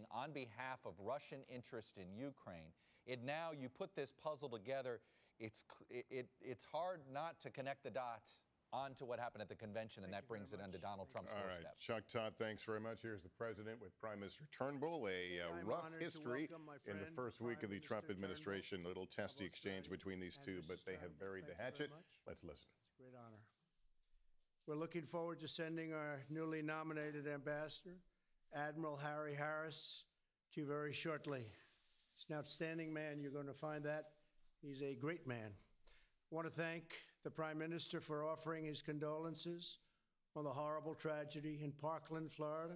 saying on behalf of Russian interest in Ukraine. Now you put this puzzle together, it's hard not to connect the dots onto what happened at the convention, and that brings it onto Donald Trump's doorstep. All right, Chuck Todd, thanks very much. Here's the president with Prime Minister Turnbull. A rough history in the first week of the Trump administration. A little testy exchange between these two, but they have buried the hatchet. Let's listen. It's a great honor. We're looking forward to sending our newly nominated ambassador, Admiral Harry Harris, to you very shortly. He's an outstanding man. You're going to find that. He's a great man. I want to thank the Prime Minister for offering his condolences on the horrible tragedy in Parkland, Florida.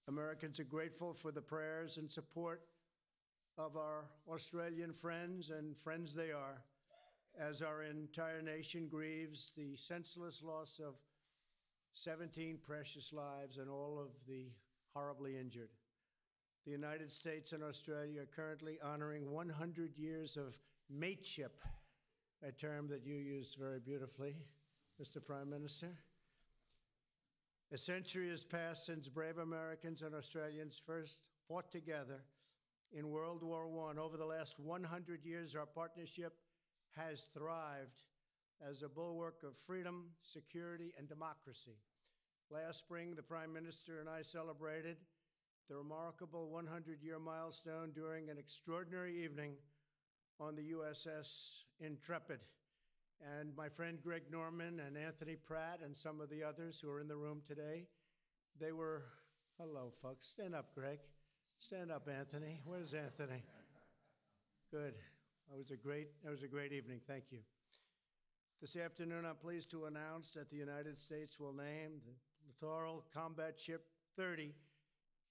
Americans are grateful for the prayers and support of our Australian friends, and friends they are, as our entire nation grieves the senseless loss of 17 precious lives and all of the horribly injured. The United States and Australia are currently honoring 100 years of mateship, a term that you used very beautifully, Mr. Prime Minister. A century has passed since brave Americans and Australians first fought together in World War I. Over the last 100 years, our partnership has thrived as a bulwark of freedom, security, and democracy. Last spring, the Prime Minister and I celebrated the remarkable 100-year milestone during an extraordinary evening on the USS Intrepid. And my friend Greg Norman and Anthony Pratt and some of the others who are in the room today, they were, hello folks, stand up Greg, stand up Anthony, where's Anthony? Good, that was a great evening, thank you. This afternoon I'm pleased to announce that the United States will name the Littoral Combat Ship 30,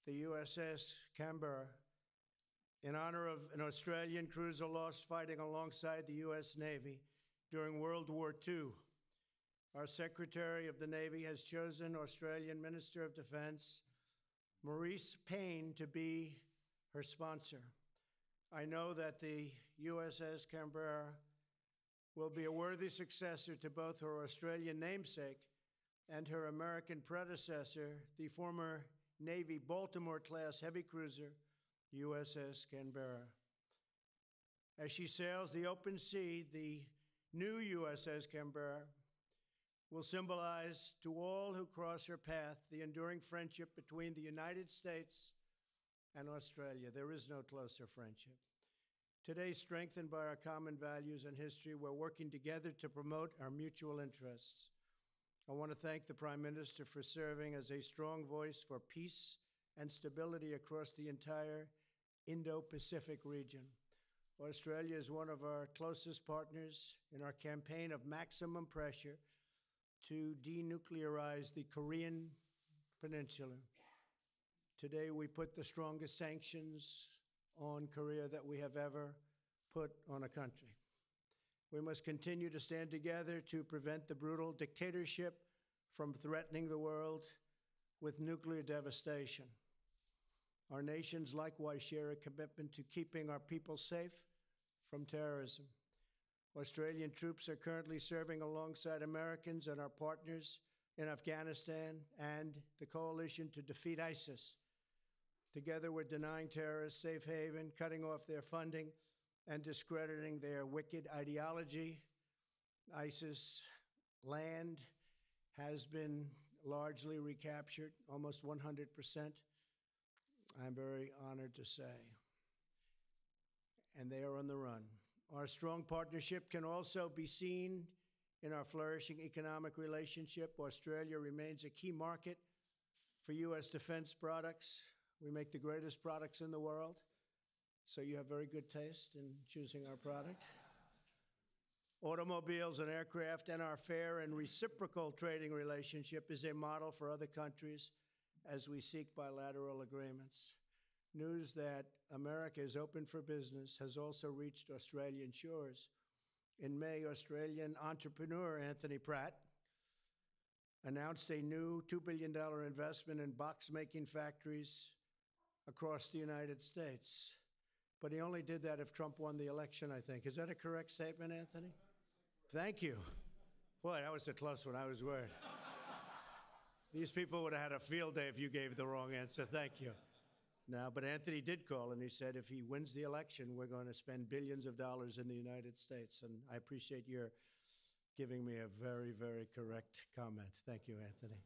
the USS Canberra, in honor of an Australian cruiser lost fighting alongside the U.S. Navy during World War II. Our Secretary of the Navy has chosen Australian Minister of Defense, Maurice Payne, to be her sponsor. I know that the USS Canberra will be a worthy successor to both her Australian namesake and her American predecessor, the former Navy Baltimore-class heavy cruiser, USS Canberra. As she sails the open sea, the new USS Canberra will symbolize to all who cross her path the enduring friendship between the United States and Australia. There is no closer friendship. Today, strengthened by our common values and history, we're working together to promote our mutual interests. I want to thank the Prime Minister for serving as a strong voice for peace and stability across the entire Indo-Pacific region. Australia is one of our closest partners in our campaign of maximum pressure to denuclearize the Korean Peninsula. Today, we put the strongest sanctions on Korea that we have ever put on a country. We must continue to stand together to prevent the brutal dictatorship from threatening the world with nuclear devastation. Our nations likewise share a commitment to keeping our people safe from terrorism. Australian troops are currently serving alongside Americans and our partners in Afghanistan and the coalition to defeat ISIS. Together, we're denying terrorists safe haven, cutting off their funding, and discrediting their wicked ideology. ISIS land has been largely recaptured, almost 100%. I'm very honored to say. And they are on the run. Our strong partnership can also be seen in our flourishing economic relationship. Australia remains a key market for U.S. defense products. We make the greatest products in the world, so you have very good taste in choosing our product. Automobiles and aircraft, and our fair and reciprocal trading relationship is a model for other countries as we seek bilateral agreements. News that America is open for business has also reached Australian shores. In May, Australian entrepreneur Anthony Pratt announced a new $2 billion investment in box-making factories across the United States. But he only did that if Trump won the election, I think. Is that a correct statement, Anthony? Thank you. Boy, that was a close one. I was worried. These people would have had a field day if you gave the wrong answer. Thank you. now, but Anthony did call, and he said if he wins the election, we're going to spend billions of dollars in the United States. And I appreciate your giving me a very, very correct comment. Thank you, Anthony.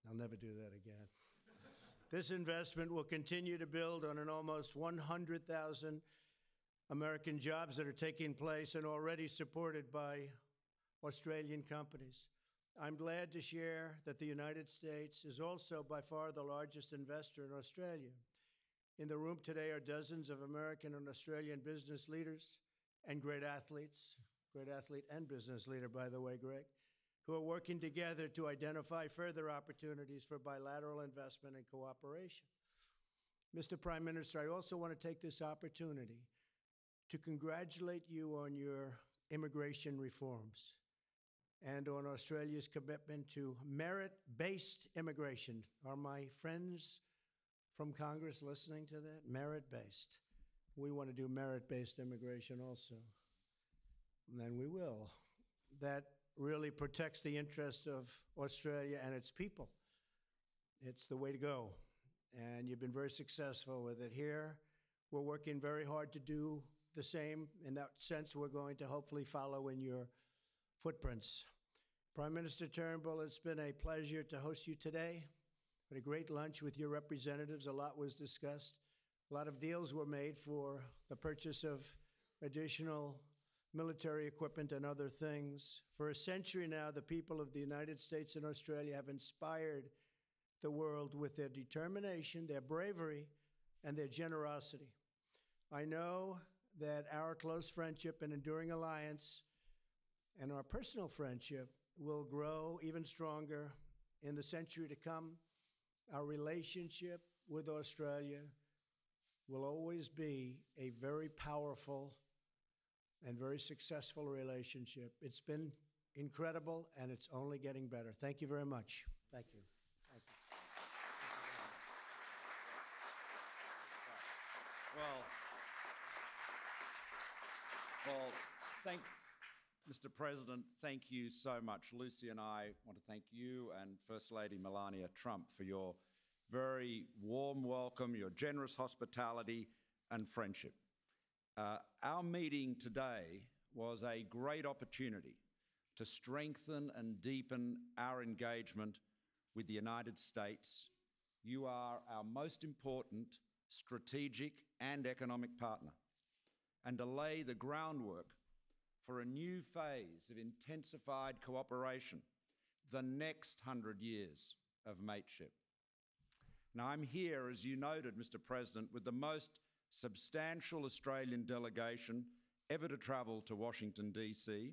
I'll never do that again. This investment will continue to build on an almost 100,000 American jobs that are taking place and already supported by Australian companies. I'm glad to share that the United States is also by far the largest investor in Australia. In the room today are dozens of American and Australian business leaders and great athlete and business leader, by the way, Greg, who are working together to identify further opportunities for bilateral investment and cooperation. Mr. Prime Minister, I also want to take this opportunity to congratulate you on your immigration reforms and on Australia's commitment to merit-based immigration. Are my friends from Congress listening to that? Merit-based. We want to do merit-based immigration also. And then we will. That really protects the interests of Australia and its people. It's the way to go. And you've been very successful with it here. We're working very hard to do the same. In that sense, we're going to hopefully follow in your footprints. Prime Minister Turnbull, it's been a pleasure to host you today. Had a great lunch with your representatives. A lot was discussed. A lot of deals were made for the purchase of additional military equipment and other things. For a century now, the people of the United States and Australia have inspired the world with their determination, their bravery, and their generosity. I know that our close friendship and enduring alliance and our personal friendship will grow even stronger in the century to come. Our relationship with Australia will always be a very powerful and very successful relationship. It's been incredible, and it's only getting better. Thank you very much. Thank you. Thank you. Well, Mr. President, thank you so much. Lucy and I want to thank you and First Lady Melania Trump for your very warm welcome, your generous hospitality and friendship. Our meeting today was a great opportunity to strengthen and deepen our engagement with the United States. You are our most important strategic and economic partner, and to lay the groundwork for a new phase of intensified cooperation, the next 100 years of mateship. Now, I'm here, as you noted, Mr. President, with the most substantial Australian delegation ever to travel to Washington, D.C.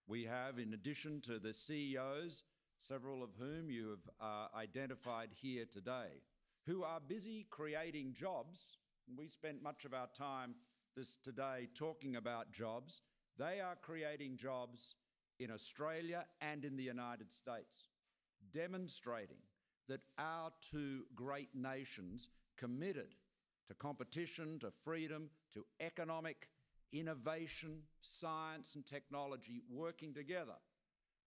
We have, in addition to the CEOs, several of whom you have identified here today, who are busy creating jobs. We spent much of our time today talking about jobs. They are creating jobs in Australia and in the United States, demonstrating that our two great nations committed to competition, to freedom, to economic innovation, science and technology working together,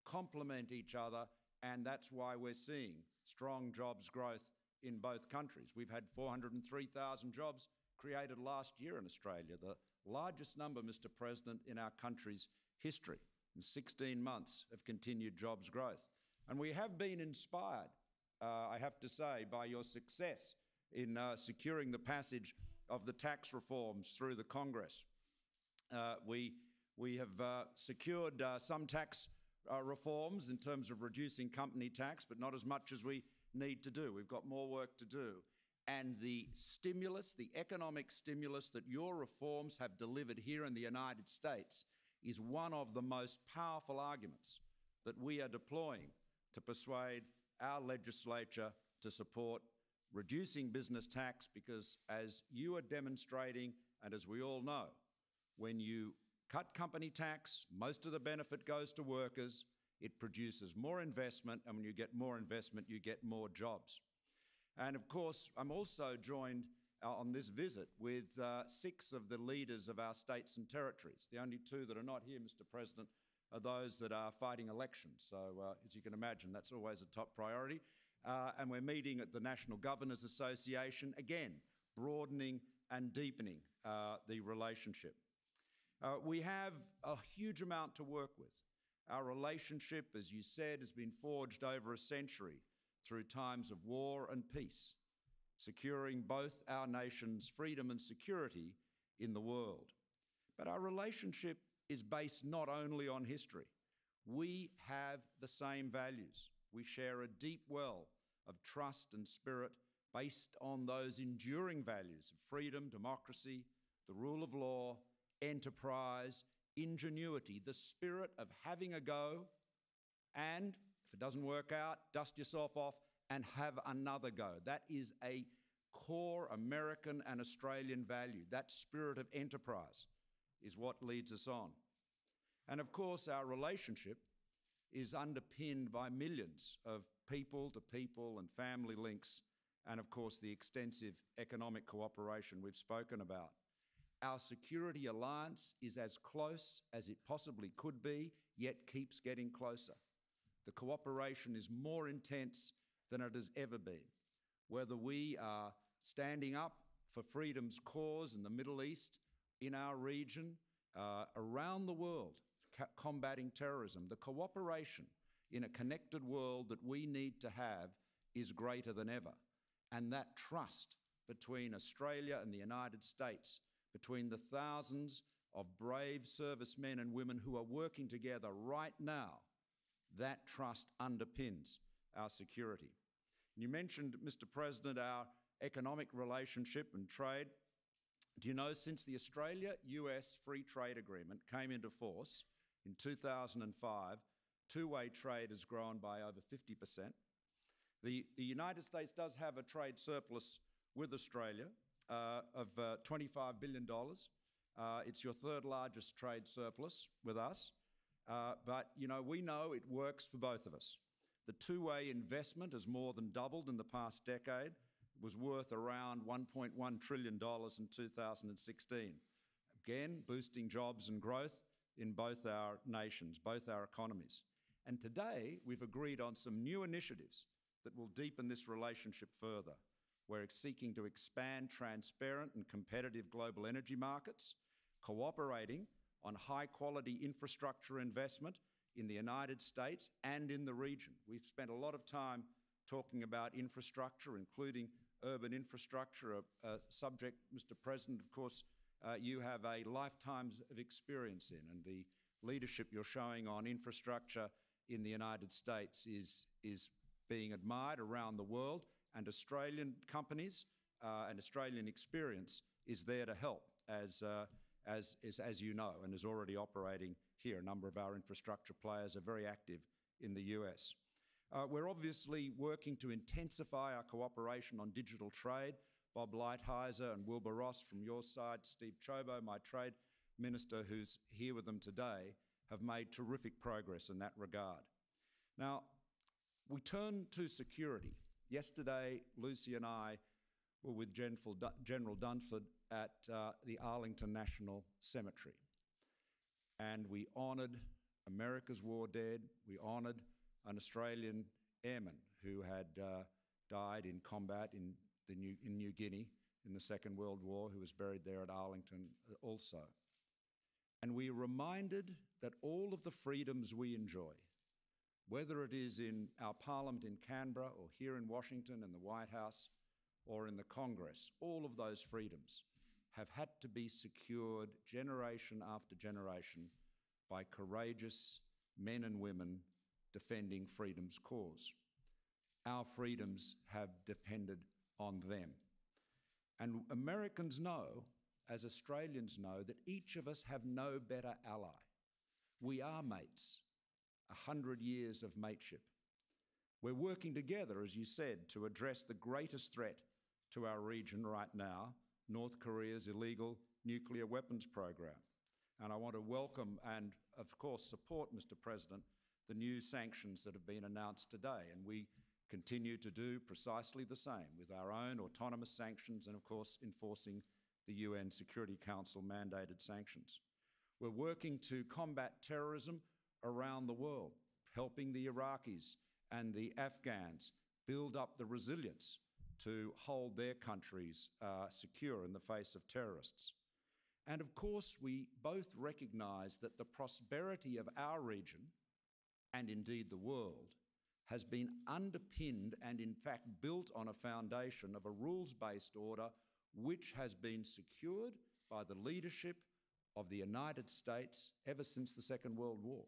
complement each other, and that's why we're seeing strong jobs growth in both countries. We've had 403,000 jobs created last year in Australia, the largest number, Mr. President, in our country's history, in 16 months of continued jobs growth. And we have been inspired, I have to say, by your success in securing the passage of the tax reforms through the Congress. We have secured some tax reforms in terms of reducing company tax, but not as much as we need to do. We've got more work to do. And the stimulus, the economic stimulus that your reforms have delivered here in the United States is one of the most powerful arguments that we are deploying to persuade our legislature to support reducing business tax, because as you are demonstrating, and as we all know, when you cut company tax, most of the benefit goes to workers, it produces more investment, and when you get more investment, you get more jobs. And of course, I'm also joined on this visit with 6 of the leaders of our states and territories. The only 2 that are not here, Mr. President, are those that are fighting elections. So as you can imagine, that's always a top priority. and we're meeting at the National Governors Association, again, broadening and deepening the relationship. We have a huge amount to work with. Our relationship, as you said, has been forged over a century through times of war and peace, securing both our nation's freedom and security in the world. But our relationship is based not only on history. We have the same values. We share a deep well of trust and spirit based on those enduring values of freedom, democracy, the rule of law, enterprise, ingenuity, the spirit of having a go, and if it doesn't work out, dust yourself off and have another go. That is a core American and Australian value. That spirit of enterprise is what leads us on. And of course, our relationship is underpinned by millions of people-to-people and family links, and of course, the extensive economic cooperation we've spoken about. Our security alliance is as close as it possibly could be, yet keeps getting closer. The cooperation is more intense than it has ever been. Whether we are standing up for freedom's cause in the Middle East, in our region, around the world, combating terrorism, the cooperation in a connected world that we need to have is greater than ever. And that trust between Australia and the United States, between the thousands of brave servicemen and women who are working together right now, that trust underpins our security. You mentioned, Mr. President, our economic relationship and trade. Do you know, since the Australia-US Free Trade Agreement came into force in 2005, two-way trade has grown by over 50%. The United States does have a trade surplus with Australia of $25 billion. It's your third largest trade surplus with us. But, you know, we know it works for both of us. The two-way investment has more than doubled in the past decade. It was worth around $1.1 trillion in 2016. Again, boosting jobs and growth in both our nations, both our economies. And today, we've agreed on some new initiatives that will deepen this relationship further. We're seeking to expand transparent and competitive global energy markets, cooperating on high-quality infrastructure investment in the United States and in the region. We've spent a lot of time talking about infrastructure, including urban infrastructure, a subject, Mr. President, of course, you have a lifetime of experience in, and the leadership you're showing on infrastructure in the United States is being admired around the world, and Australian companies and Australian experience is there to help, as you know, and is already operating here. A number of our infrastructure players are very active in the US. We're obviously working to intensify our cooperation on digital trade. Bob Lighthizer and Wilbur Ross from your side, Steve Chobo, my trade minister who's here with them today, have made terrific progress in that regard. Now, we turn to security. Yesterday, Lucy and I were with General Dunford at the Arlington National Cemetery. And we honoured America's war dead. We honoured an Australian airman who had died in combat in New Guinea in the Second World War, who was buried there at Arlington also. And we reminded that all of the freedoms we enjoy, whether it is in our Parliament in Canberra or here in Washington in the White House or in the Congress, all of those freedoms have had to be secured generation after generation by courageous men and women defending freedom's cause. Our freedoms have depended on them. And Americans know, as Australians know, that each of us have no better ally. We are mates, 100 years of mateship. We're working together, as you said, to address the greatest threat to our region right now, North Korea's illegal nuclear weapons program. And I want to welcome and, of course, support, Mr. President, the new sanctions that have been announced today. And we continue to do precisely the same with our own autonomous sanctions and, of course, enforcing the UN Security Council mandated sanctions. We're working to combat terrorism around the world, helping the Iraqis and the Afghans build up the resilience to hold their countries secure in the face of terrorists. And of course, we both recognise that the prosperity of our region, and indeed the world, has been underpinned and in fact built on a foundation of a rules-based order which has been secured by the leadership of the United States ever since the Second World War.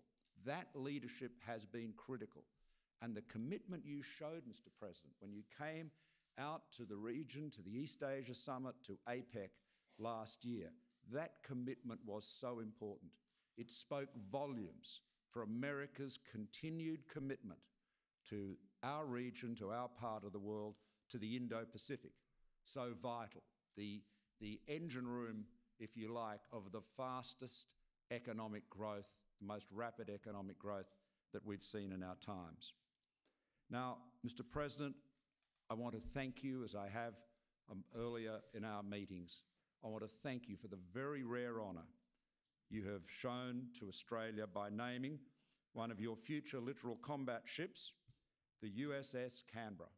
That leadership has been critical. And the commitment you showed, Mr. President, when you came out to the region, to the East Asia Summit, to APEC last year, that commitment was so important. It spoke volumes for America's continued commitment to our region, to our part of the world, to the Indo-Pacific. So vital. The engine room, if you like, of the fastest economic growth, the most rapid economic growth that we've seen in our times. Now, Mr. President, I want to thank you, as I have earlier in our meetings. I want to thank you for the very rare honour you have shown to Australia by naming one of your future littoral combat ships, the USS Canberra.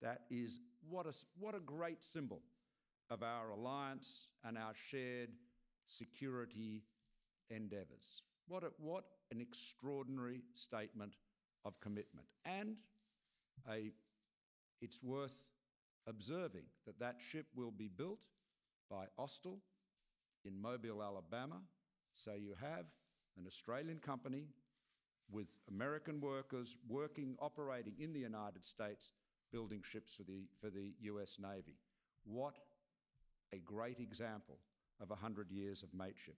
That is, what a great symbol of our alliance and our shared security endeavours. What an extraordinary statement of commitment. And it's worth observing that that ship will be built by Austal in Mobile, Alabama. So you have an Australian company with American workers operating in the United States, building ships for the US Navy. What a great example of 100 years of mateship.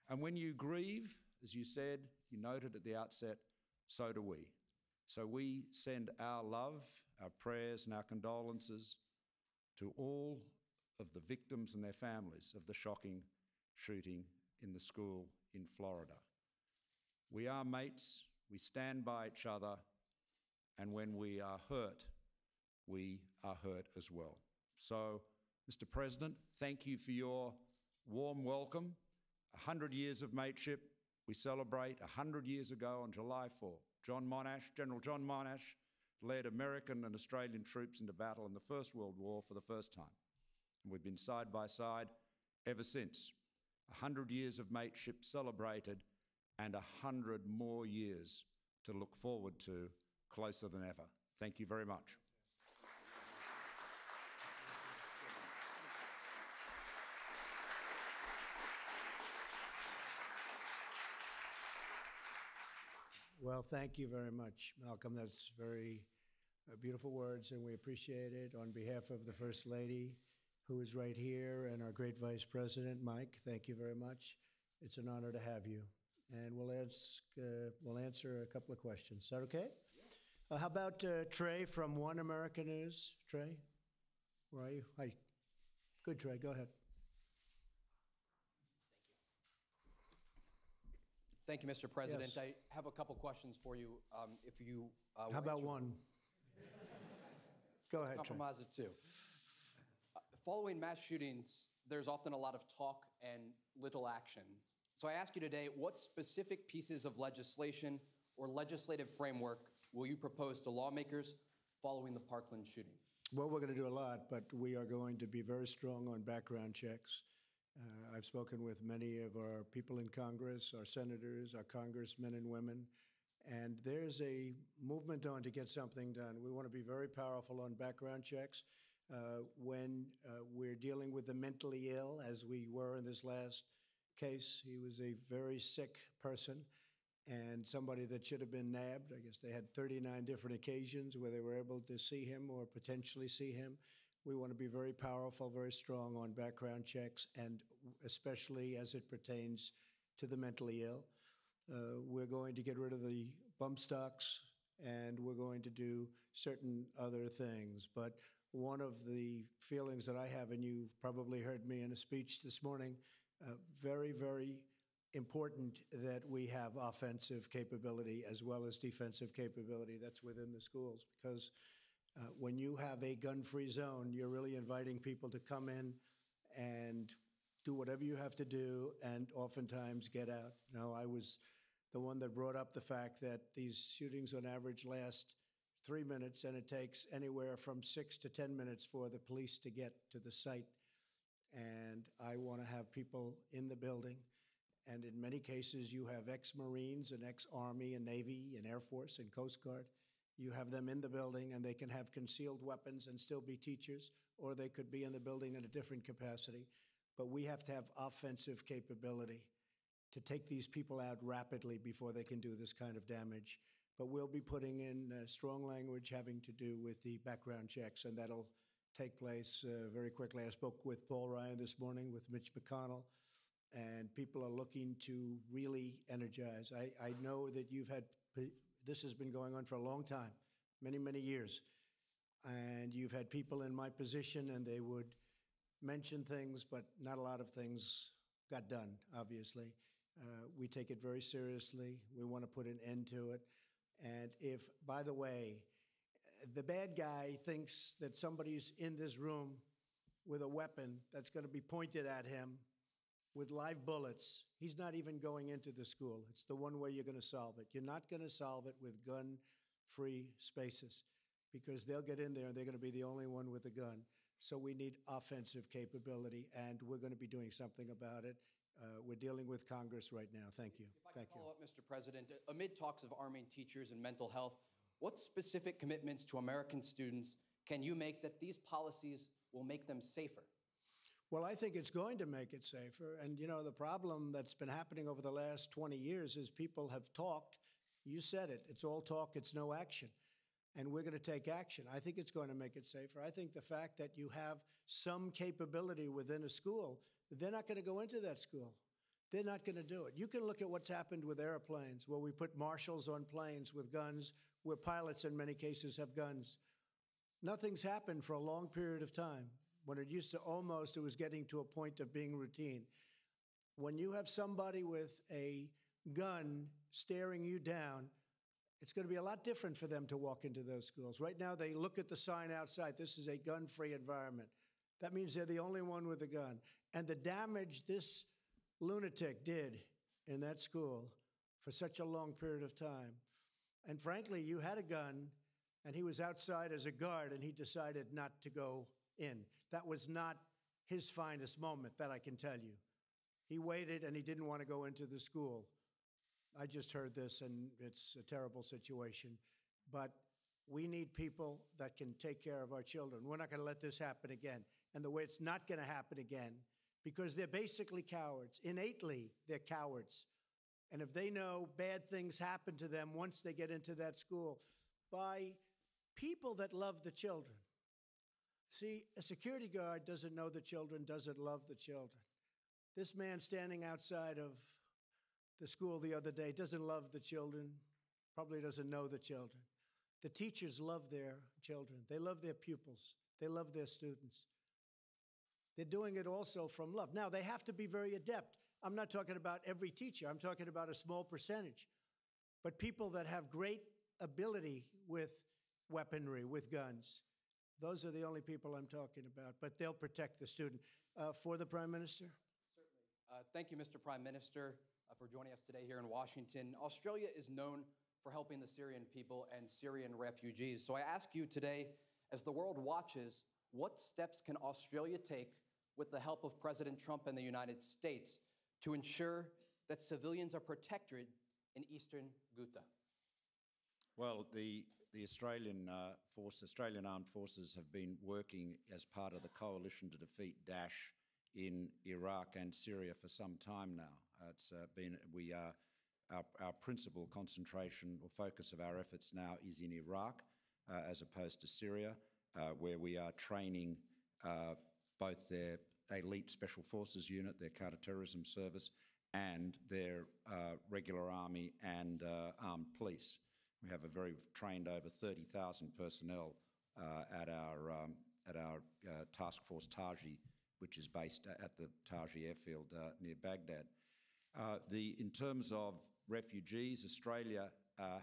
And when you grieve, as you said, you noted at the outset, so do we. So we send our love, our prayers and our condolences to all of the victims and their families of the shocking shooting in the school in Florida. We are mates, we stand by each other, and when we are hurt as well. So, Mr. President, thank you for your warm welcome. 100 years of mateship. We celebrate 100 years ago on July 4. General John Monash led American and Australian troops into battle in the First World War for the first time. And we've been side by side ever since. 100 years of mateship celebrated and 100 more years to look forward to, closer than ever. Thank you very much. Well, thank you very much, Malcolm. That's very beautiful words, and we appreciate it. On behalf of the First Lady, who is right here, and our great Vice President, Mike, thank you very much. It's an honor to have you. And we'll answer a couple of questions. Is that okay? Yeah. How about Trey from One America News? Trey, where are you? Hi. Good, Trey. Go ahead. Thank you, Mr. President. Yes. I have a couple questions for you. If you how about one? Go ahead, compromise Trey. It two. Following mass shootings, there's often a lot of talk and little action. So I ask you today, what specific pieces of legislation or legislative framework will you propose to lawmakers following the Parkland shooting? Well, we're going to do a lot, but we are going to be very strong on background checks. I've spoken with many of our people in Congress, our senators, our congressmen and women, and there's a movement on to get something done. We want to be very powerful on background checks. When we're dealing with the mentally ill, as we were in this last case, he was a very sick person and somebody that should have been nabbed. I guess they had 39 different occasions where they were able to see him or potentially see him. We want to be very powerful, very strong on background checks, and especially as it pertains to the mentally ill. We're going to get rid of the bump stocks, and we're going to do certain other things. But one of the feelings that I have, and you probably heard me in a speech this morning, very, very important that we have offensive capability as well as defensive capability that's within the schools, because when you have a gun-free zone, you're really inviting people to come in and do whatever you have to do and oftentimes get out. You know, I was the one that brought up the fact that these shootings on average last 3 minutes, and it takes anywhere from 6 to 10 minutes for the police to get to the site. And I want to have people in the building. And in many cases, you have ex-Marines and ex-Army and Navy and Air Force and Coast Guard. You have them in the building, and they can have concealed weapons and still be teachers, or they could be in the building in a different capacity. But we have to have offensive capability to take these people out rapidly before they can do this kind of damage. But we'll be putting in strong language having to do with the background checks, and that'll take place very quickly. I spoke with Paul Ryan this morning, with Mitch McConnell, and people are looking to really energize. I know that this has been going on for a long time, many, many years. And you've had people in my position, and they would mention things, but not a lot of things got done, obviously. We take it very seriously. We want to put an end to it. And if, by the way, the bad guy thinks that somebody's in this room with a weapon that's going to be pointed at him with live bullets, he's not even going into the school. It's the one way you're going to solve it. You're not going to solve it with gun-free spaces, because they'll get in there and they're going to be the only one with a gun. So we need offensive capability, and we're going to be doing something about it. We're dealing with Congress right now. Thank you. If I can follow up, Mr. President, amid talks of arming teachers and mental health, what specific commitments to American students can you make that these policies will make them safer? Well, I think it's going to make it safer. And, you know, the problem that's been happening over the last 20 years is people have talked. You said it. It's all talk. It's no action. And we're going to take action. I think it's going to make it safer. I think the fact that you have some capability within a school, they're not going to go into that school. They're not going to do it. You can look at what's happened with airplanes, where we put marshals on planes with guns, where pilots in many cases have guns. Nothing's happened for a long period of time, when it used to it was getting to a point of being routine. When you have somebody with a gun staring you down, it's going to be a lot different for them to walk into those schools. Right now, they look at the sign outside. This is a gun-free environment. That means they're the only one with a gun. And the damage this lunatic did in that school for such a long period of time. And frankly, you had a gun, and he was outside as a guard, and he decided not to go in. That was not his finest moment, that I can tell you. He waited, and he didn't want to go into the school. I just heard this, and it's a terrible situation. But we need people that can take care of our children. We're not going to let this happen again. And the way it's not going to happen again, because they're basically cowards. Innately, they're cowards. And if they know bad things happen to them once they get into that school by people that love the children. See, a security guard doesn't know the children, doesn't love the children. This man standing outside of the school the other day doesn't love the children, probably doesn't know the children. The teachers love their children. They love their pupils. They love their students. They're doing it also from love. Now, they have to be very adept. I'm not talking about every teacher. I'm talking about a small percentage. But people that have great ability with weaponry, with guns, those are the only people I'm talking about. But they'll protect the student. For the Prime Minister? Certainly. Thank you, Mr. Prime Minister, for joining us today here in Washington. Australia is known for helping the Syrian people and Syrian refugees. So I ask you today, as the world watches, what steps can Australia take with the help of President Trump and the United States to ensure that civilians are protected in eastern Ghouta? Well, the Australian Armed Forces have been working as part of the coalition to defeat Daesh in Iraq and Syria for some time now. Our principal concentration or focus of our efforts now is in Iraq, as opposed to Syria, where we are training both their elite special forces unit, their counter-terrorism service, and their regular army and armed police. We have trained over 30,000 personnel at our task force Taji, which is based at the Taji airfield near Baghdad. In terms of refugees, Australia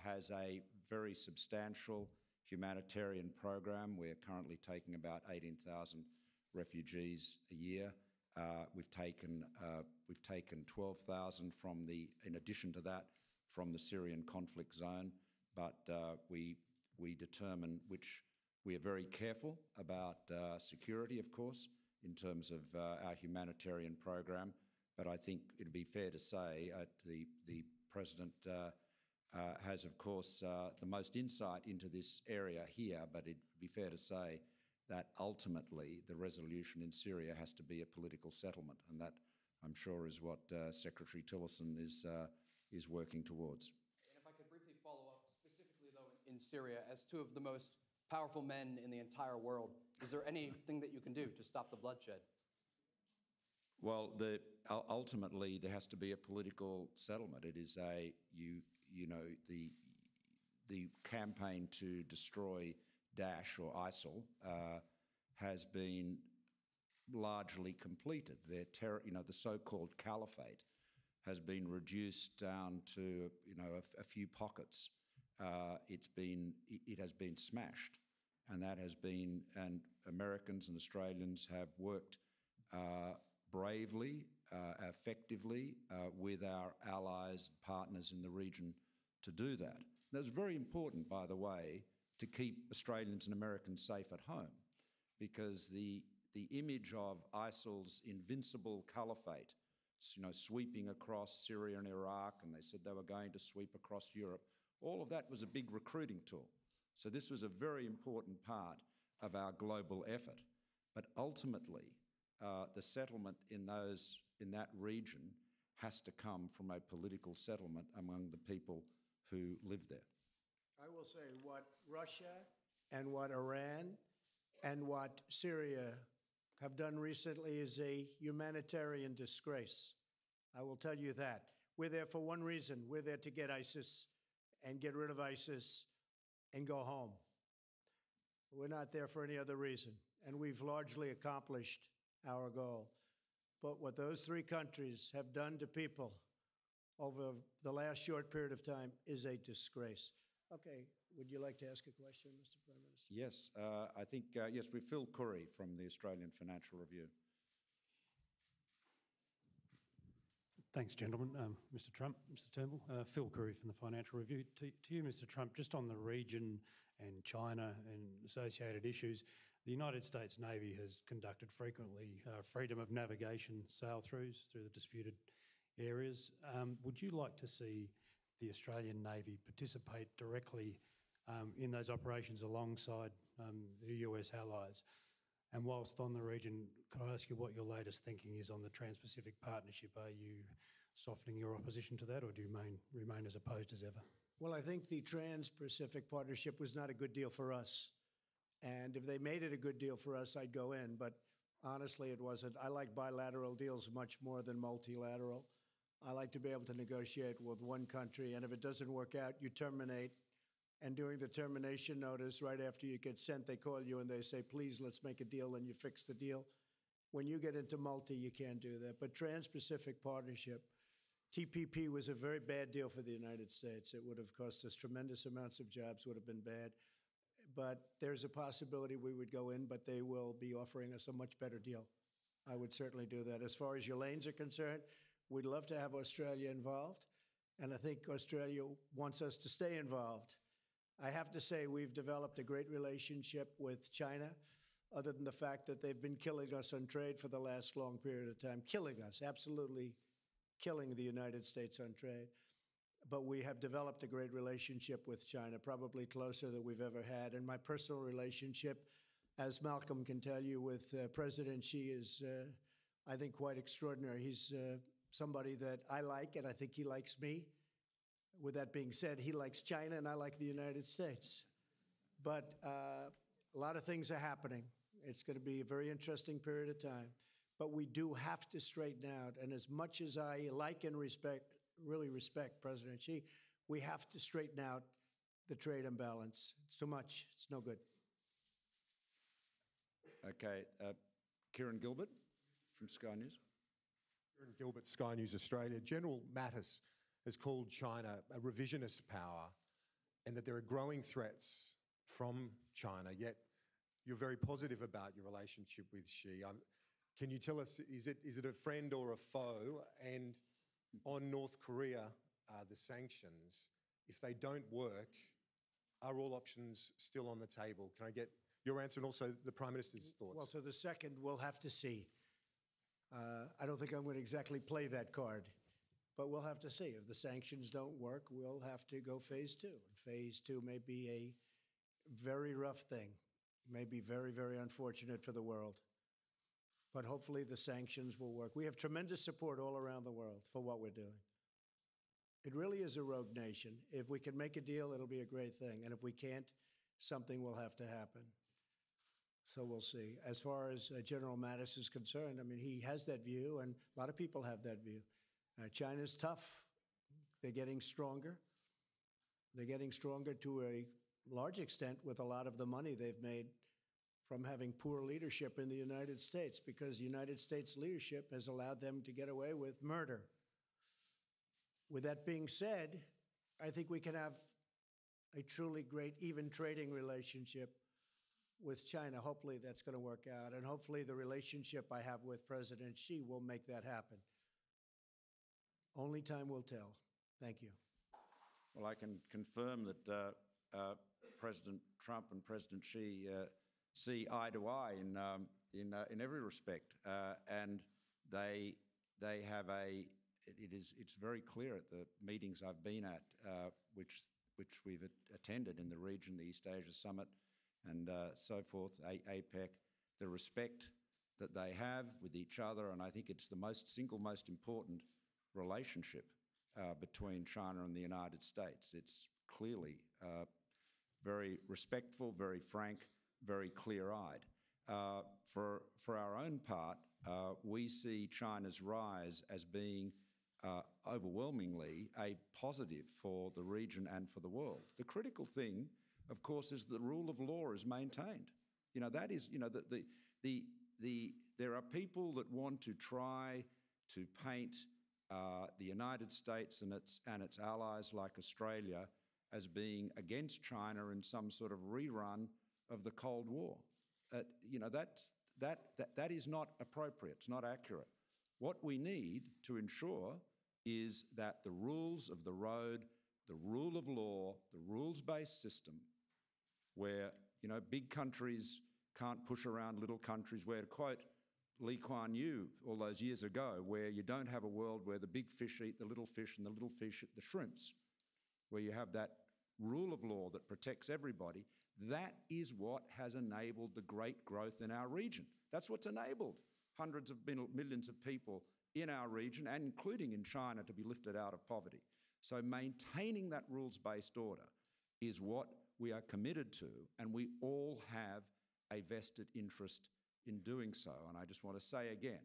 has a very substantial humanitarian program. We're currently taking about 18,000 refugees a year. We've taken 12,000 in addition to that, from the Syrian conflict zone. But we we determine which. We are very careful about security, of course, in terms of our humanitarian program. But I think it'd be fair to say the President has, of course, the most insight into this area here, but it'd be fair to say that ultimately the resolution in Syria has to be a political settlement, and that, I'm sure, is what Secretary Tillerson is working towards. And if I could briefly follow up, specifically, though, in Syria, as two of the most powerful men in the entire world, is there anything that you can do to stop the bloodshed? Well, ultimately there has to be a political settlement. It is the campaign to destroy Daesh or ISIL has been largely completed. The so-called caliphate has been reduced down to a few pockets. It has been smashed, and Americans and Australians have worked bravely, effectively with our allies and partners in the region to do that. That's very important, by the way, to keep Australians and Americans safe at home, because the image of ISIL's invincible caliphate, sweeping across Syria and Iraq, and they said they were going to sweep across Europe, all of that was a big recruiting tool. So this was a very important part of our global effort. But ultimately, the settlement in that region has to come from a political settlement among the people who live there. I will say what Russia and what Iran and what Syria have done recently is a humanitarian disgrace. I will tell you that. We're there for one reason. We're there to get ISIS and get rid of ISIS and go home. We're not there for any other reason, and we've largely accomplished our goal. But what those three countries have done to people over the last short period of time is a disgrace. Okay, would you like to ask a question, Mr. Prime Minister? Yes, I think, yes, we're Phil Curry from the Australian Financial Review. Thanks, gentlemen. Mr. Trump, Mr. Turnbull, Phil Curry from the Financial Review. To you, Mr. Trump, just on the region and China and associated issues, the United States Navy has conducted frequently freedom of navigation sail-throughs through the disputed areas. Would you like to see the Australian Navy participate directly in those operations alongside the US allies? And whilst on the region, could I ask you what your latest thinking is on the Trans-Pacific Partnership? Are you softening your opposition to that, or do you remain as opposed as ever? Well, I think the Trans-Pacific Partnership was not a good deal for us. And if they made it a good deal for us, I'd go in. But honestly, it wasn't. I like bilateral deals much more than multilateral. I like to be able to negotiate with one country, and if it doesn't work out, you terminate. And during the termination notice, right after you get sent, they call you and they say, please, let's make a deal, and you fix the deal. When you get into multi, you can't do that. But Trans-Pacific Partnership, TPP was a very bad deal for the United States. It would have cost us tremendous amounts of jobs, would have been bad. But there's a possibility we would go in, but they will be offering us a much better deal. I would certainly do that. As far as your lanes are concerned, we'd love to have Australia involved, and I think Australia wants us to stay involved. I have to say we've developed a great relationship with China, other than the fact that they've been killing us on trade for the last long period of time. Killing us, absolutely killing the United States on trade. But we have developed a great relationship with China, probably closer than we've ever had. And my personal relationship, as Malcolm can tell you, with President Xi is, I think, quite extraordinary. He's somebody that I like, and I think he likes me. With that being said, he likes China, and I like the United States. But a lot of things are happening. It's going to be a very interesting period of time. But we do have to straighten out. And as much as I like and really respect President Xi, we have to straighten out the trade imbalance. It's too much. It's no good. Okay. Kieran Gilbert from Sky News. Kieran Gilbert, Sky News Australia. General Mattis has called China a revisionist power and that there are growing threats from China, yet you're very positive about your relationship with Xi. Can you tell us, is it a friend or a foe? And on North Korea, the sanctions, if they don't work, are all options still on the table? Can I get your answer and also the Prime Minister's thoughts? Well, to the second, we'll have to see. I don't think I'm going to exactly play that card, but we'll have to see. If the sanctions don't work, we'll have to go phase two. Phase two may be a very rough thing, may be very, very unfortunate for the world. But hopefully the sanctions will work. We have tremendous support all around the world for what we're doing. It really is a rogue nation. If we can make a deal, it'll be a great thing. And if we can't, something will have to happen. So we'll see. As far as General Mattis is concerned, I mean, he has that view, and a lot of people have that view. China's tough. They're getting stronger. They're getting stronger to a large extent with a lot of the money they've made from having poor leadership in the United States, because the United States leadership has allowed them to get away with murder. With that being said, I think we can have a truly great, even trading relationship with China. Hopefully that's going to work out, and hopefully the relationship I have with President Xi will make that happen. Only time will tell. Thank you. Well, I can confirm that President Trump and President Xi see eye to eye in every respect, and they have it's very clear at the meetings I've been at, which we've attended in the region, the East Asia Summit, and so forth, APEC, the respect that they have with each other, and I think it's the single most important relationship between China and the United States. It's clearly very respectful, very frank, very clear-eyed. For our own part, we see China's rise as being overwhelmingly a positive for the region and for the world. The critical thing, of course, is the rule of law is maintained. You know, that is, you know, there are people that want to try to paint the United States and its allies like Australia as being against China in some sort of rerun of the Cold War. You know, that is not appropriate. It's not accurate. What we need to ensure is that the rules of the road, the rule of law, the rules-based system, where, you know, big countries can't push around little countries, where, to quote Lee Kuan Yew all those years ago, where you don't have a world where the big fish eat the little fish and the little fish eat the shrimps, where you have that rule of law that protects everybody. That is what has enabled the great growth in our region. That's what's enabled hundreds of millions of people in our region, and including in China, to be lifted out of poverty. So maintaining that rules-based order is what we are committed to, and we all have a vested interest in doing so. And I just want to say again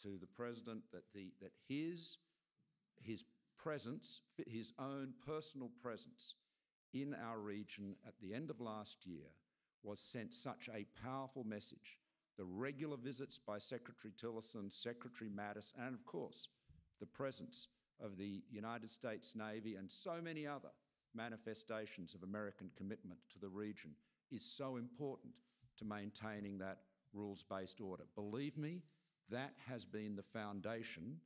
to the President that his presence, his own personal presence in our region at the end of last year was sent such a powerful message. The regular visits by Secretary Tillerson, Secretary Mattis, and of course, the presence of the United States Navy and so many other manifestations of American commitment to the region is so important to maintaining that rules-based order. Believe me, that has been the foundation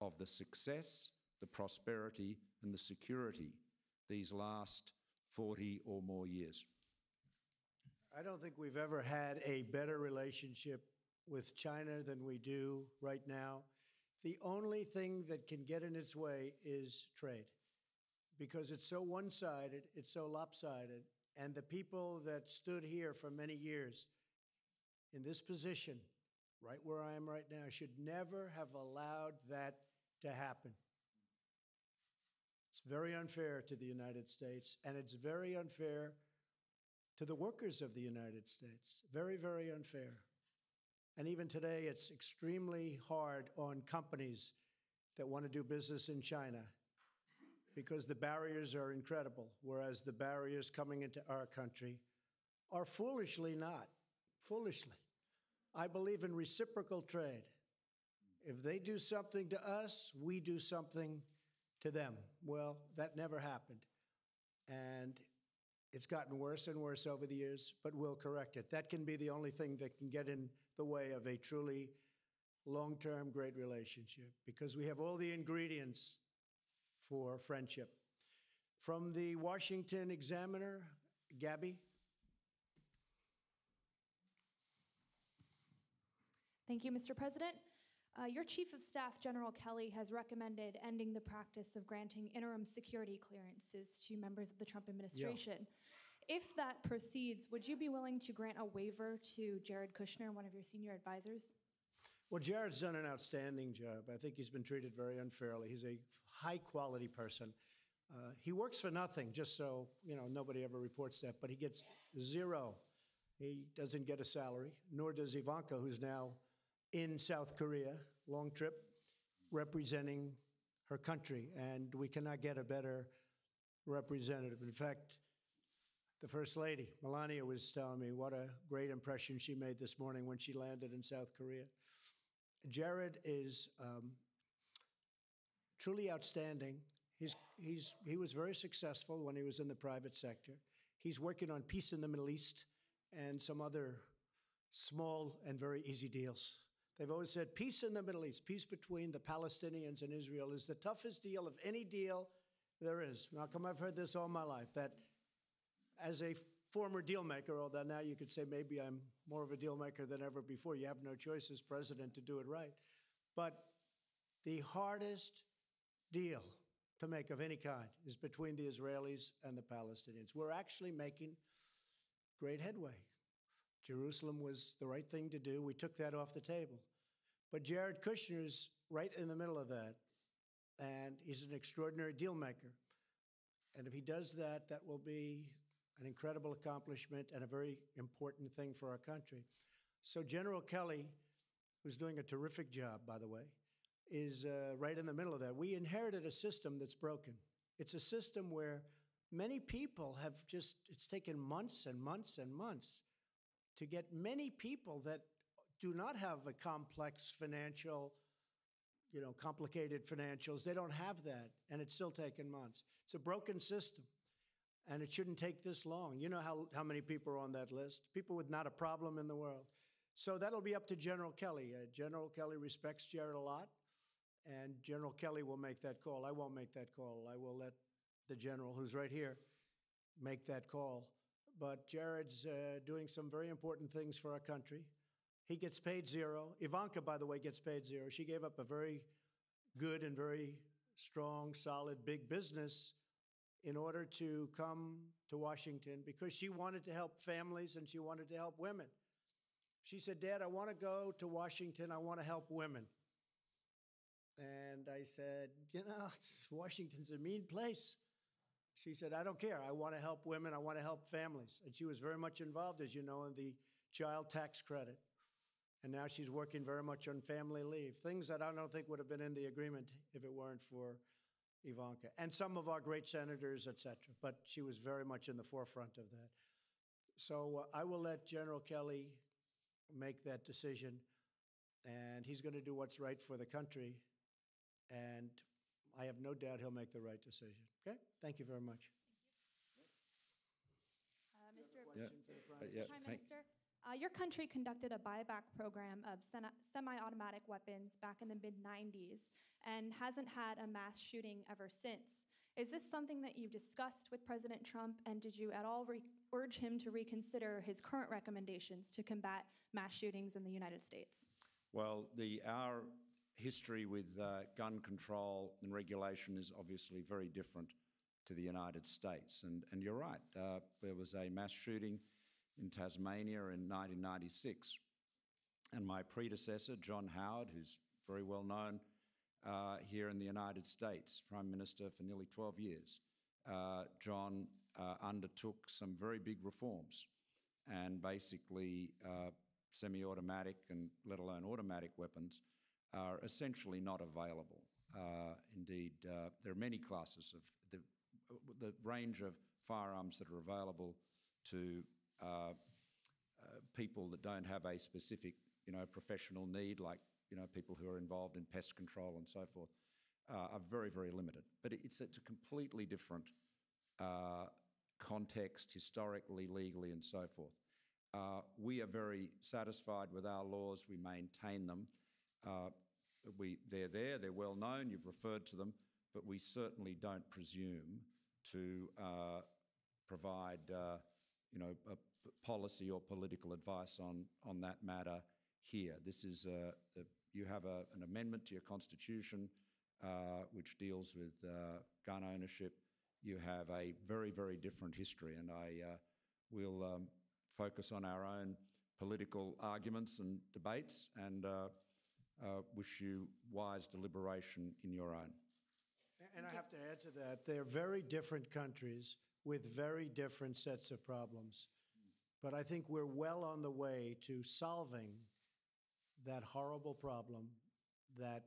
of the success, the prosperity, and the security these last 40 or more years. I don't think we've ever had a better relationship with China than we do right now. The only thing that can get in its way is trade, because it's so one-sided, it's so lopsided, and the people that stood here for many years in this position, right where I am right now, should never have allowed that to happen. It's very unfair to the United States, and it's very unfair to the workers of the United States. Very, very unfair. And even today, it's extremely hard on companies that want to do business in China because the barriers are incredible, whereas the barriers coming into our country are foolishly not. Foolishly. I believe in reciprocal trade. If they do something to us, we do something to them. Well, that never happened. And it's gotten worse and worse over the years, but we'll correct it. That can be the only thing that can get in the way of a truly long-term great relationship, because we have all the ingredients for friendship. From the Washington Examiner Gabby? Thank you, Mr. President. Your Chief of Staff, General Kelly, has recommended ending the practice of granting interim security clearances to members of the Trump administration. If that proceeds, would you be willing to grant a waiver to Jared Kushner, one of your senior advisors? Well, Jared's done an outstanding job. I think he's been treated very unfairly. He's a high-quality person. He works for nothing, just so, nobody ever reports that, but he gets zero. He doesn't get a salary, nor does Ivanka, who's now in South Korea, long trip, representing her country, and we cannot get a better representative. In fact, the First Lady, Melania, was telling me what a great impression she made this morning when she landed in South Korea. Jared is truly outstanding. He was very successful when he was in the private sector. He's working on peace in the Middle East and some other small and very easy deals. They've always said peace in the Middle East, peace between the Palestinians and Israel is the toughest deal of any deal there is. Malcolm, I've heard this all my life, that as a former deal maker, although now you could say maybe I'm more of a deal maker than ever before, you have no choice as president to do it right. But the hardest deal to make of any kind is between the Israelis and the Palestinians. We're actually making great headway. Jerusalem was the right thing to do. We took that off the table. But Jared Kushner's right in the middle of that, and he's an extraordinary deal maker. And if he does that, that will be an incredible accomplishment and a very important thing for our country. So General Kelly, who's doing a terrific job, by the way, is right in the middle of that. We inherited a system that's broken. It's a system where many people have it's taken months and months and months to get many people that do not have a complex financial, complicated financials. They don't have that, and it's still taken months. It's a broken system, and it shouldn't take this long. You know how many people are on that list? People with not a problem in the world. So that'll be up to General Kelly. General Kelly respects Jared a lot, and General Kelly will make that call. I won't make that call. I will let the general, who's right here, make that call. But Jared's doing some very important things for our country. He gets paid zero. Ivanka, by the way, gets paid zero. She gave up a very good and very strong, solid, big business in order to come to Washington because she wanted to help families and she wanted to help women. She said, Dad, I want to go to Washington. I want to help women. And I said, Washington's a mean place. She said, I don't care. I want to help women. I want to help families. And she was very much involved, as you know, in the child tax credit. And now she's working very much on family leave, things that I don't think would have been in the agreement if it weren't for Ivanka. And some of our great senators, et cetera. But she was very much in the forefront of that. So I will let General Kelly make that decision. And he's going to do what's right for the country. And I have no doubt he'll make the right decision. Okay? Thank you very much. Prime Minister, your country conducted a buyback program of semi-automatic weapons back in the mid-90s and hasn't had a mass shooting ever since. Is this something that you've discussed with President Trump, and did you at all urge him to reconsider his current recommendations to combat mass shootings in the United States? Well, our history with gun control and regulation is obviously very different to the United States. And you're right, there was a mass shooting in Tasmania in 1996. And my predecessor, John Howard, who's very well known here in the United States, Prime Minister for nearly 12 years, John undertook some very big reforms. And basically, semi-automatic and let alone automatic weapons are essentially not available. Indeed, there are many classes of the range of firearms that are available to people that don't have a specific, professional need, like, people who are involved in pest control and so forth, are very, very limited. But it's a completely different context, historically, legally, and so forth. We are very satisfied with our laws. We maintain them. They're there, they're well known, you've referred to them, but we certainly don't presume to provide policy or political advice on that matter here. This is you have an amendment to your constitution which deals with gun ownership. You have a very, very different history, and I will focus on our own political arguments and debates, and wish you wise deliberation in your own. And I have to add to that, they're very different countries with very different sets of problems. But I think we're well on the way to solving that horrible problem that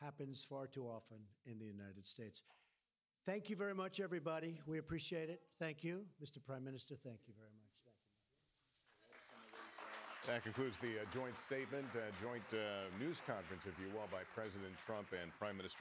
happens far too often in the United States. Thank you very much, everybody. We appreciate it. Thank you. Mr. Prime Minister, thank you very much. Thank you. That concludes the joint statement, joint news conference, if you will, by President Trump and Prime Minister